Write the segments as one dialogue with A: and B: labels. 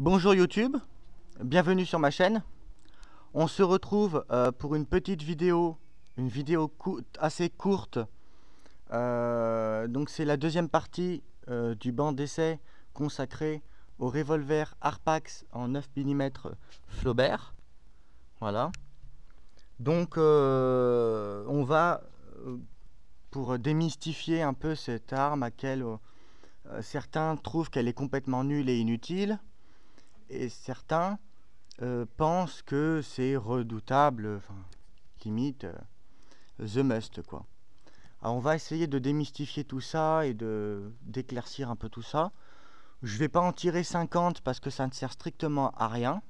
A: Bonjour YouTube, bienvenue sur ma chaîne. On se retrouve pour une petite vidéo, assez courte. Donc c'est la deuxième partie du banc d'essai consacré au revolver Harpax en 9 mm Flaubert. Voilà. Donc on va, pour démystifier un peu cette arme à laquelle certains trouvent qu'elle est complètement nulle et inutile, et certains pensent que c'est redoutable, enfin, limite the must quoi. Alors on va essayer de démystifier tout ça et d'éclaircir un peu tout ça. Je vais pas en tirer 50 parce que ça ne sert strictement à rien.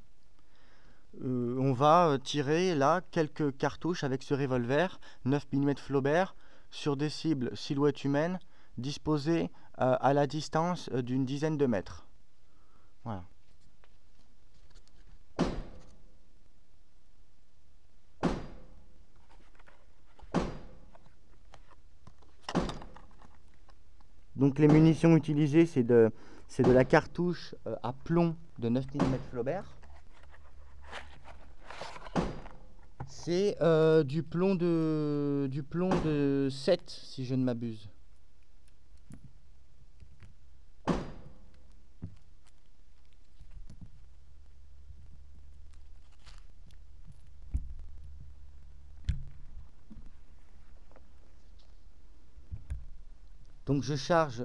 A: On va tirer là quelques cartouches avec ce revolver 9 mm Flaubert sur des cibles silhouettes humaines disposées à la distance d'une dizaine de mètres. Voilà. Donc les munitions utilisées, c'est de la cartouche à plomb de 9 mm Flaubert. C'est du plomb de 7 si je ne m'abuse. Donc je charge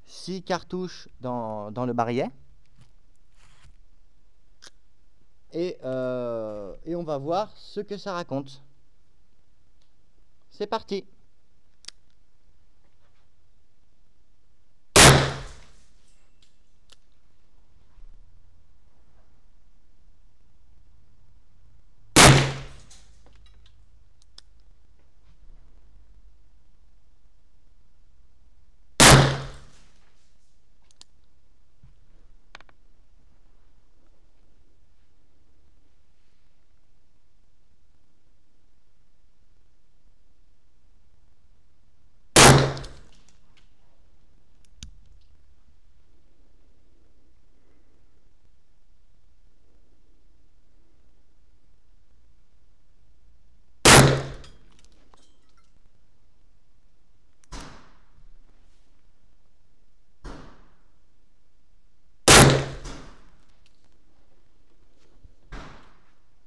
A: six cartouches dans le barillet. Et on va voir ce que ça raconte. C'est parti!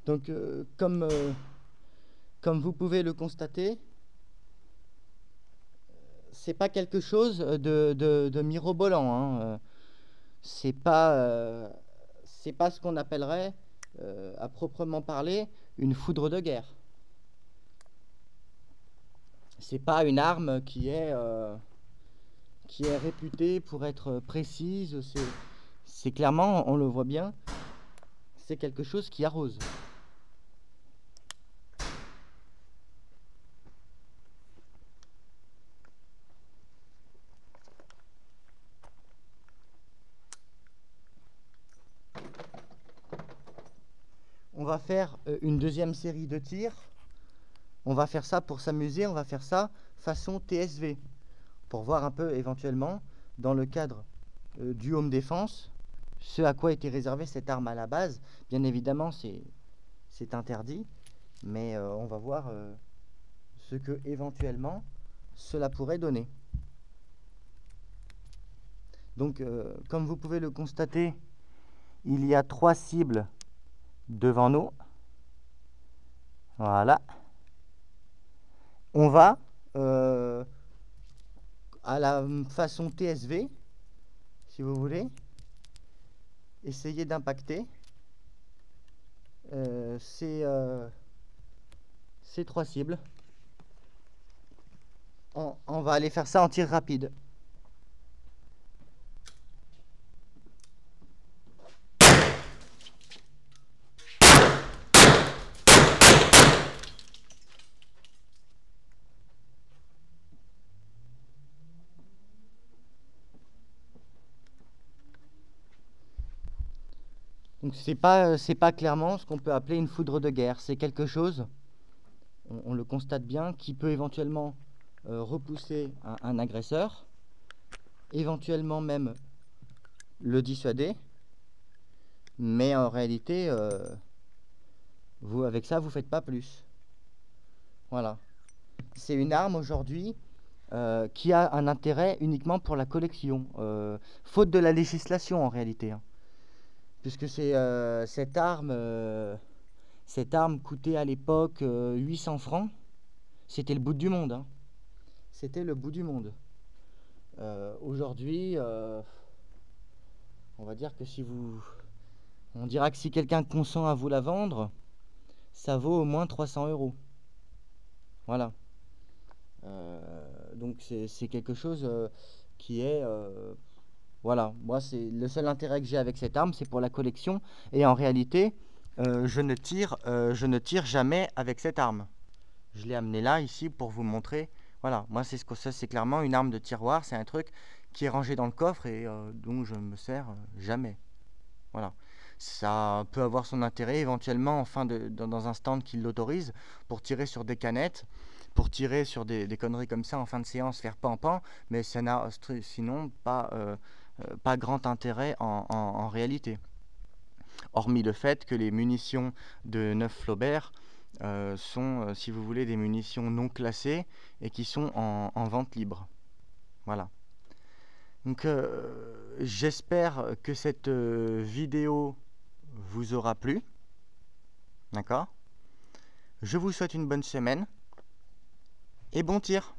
A: Donc comme vous pouvez le constater, c'est pas quelque chose de mirobolant, hein. C'est pas ce qu'on appellerait à proprement parler une foudre de guerre. C'est pas une arme qui est réputée pour être précise. C'est clairement, on le voit bien, c'est quelque chose qui arrose. On va faire une deuxième série de tirs. On va faire ça pour s'amuser, on va faire ça façon TSV. Pour voir un peu éventuellement, dans le cadre du home défense, ce à quoi était réservée cette arme à la base. Bien évidemment, c'est interdit, mais on va voir ce que éventuellement cela pourrait donner. Donc, comme vous pouvez le constater, il y a 3 cibles devant nous. Voilà. On va, à la façon TSV, si vous voulez, essayer d'impacter ces 3 cibles. On va aller faire ça en tir rapide. Donc c'est pas clairement ce qu'on peut appeler une foudre de guerre. C'est quelque chose on le constate bien, qui peut éventuellement repousser un agresseur, éventuellement même le dissuader, mais en réalité, vous avec ça, vous faites pas plus. Voilà. C'est une arme aujourd'hui qui a un intérêt uniquement pour la collection, faute de la législation en réalité, hein. Puisque c'est cette arme coûtait à l'époque 800 francs, c'était le bout du monde, hein. C'était le bout du monde. Aujourd'hui, on va dire que on dira que si quelqu'un consent à vous la vendre, ça vaut au moins 300 €. Voilà. Donc c'est quelque chose qui est voilà, moi c'est le seul intérêt que j'ai avec cette arme, c'est pour la collection, et en réalité je ne tire jamais avec cette arme. Je l'ai amené là ici pour vous montrer. Voilà, moi c'est clairement une arme de tiroir, c'est un truc qui est rangé dans le coffre et dont je me sers jamais. Voilà. Ça peut avoir son intérêt éventuellement dans un stand qui l'autorise pour tirer sur des canettes, pour tirer sur des conneries comme ça en fin de séance, faire pan-pan, mais ça n'a sinon pas grand intérêt en réalité. Hormis le fait que les munitions de 9 Flaubert sont, si vous voulez, des munitions non classées et qui sont en vente libre. Voilà. Donc j'espère que cette vidéo vous aura plu. D'accord ? Je vous souhaite une bonne semaine et bon tir.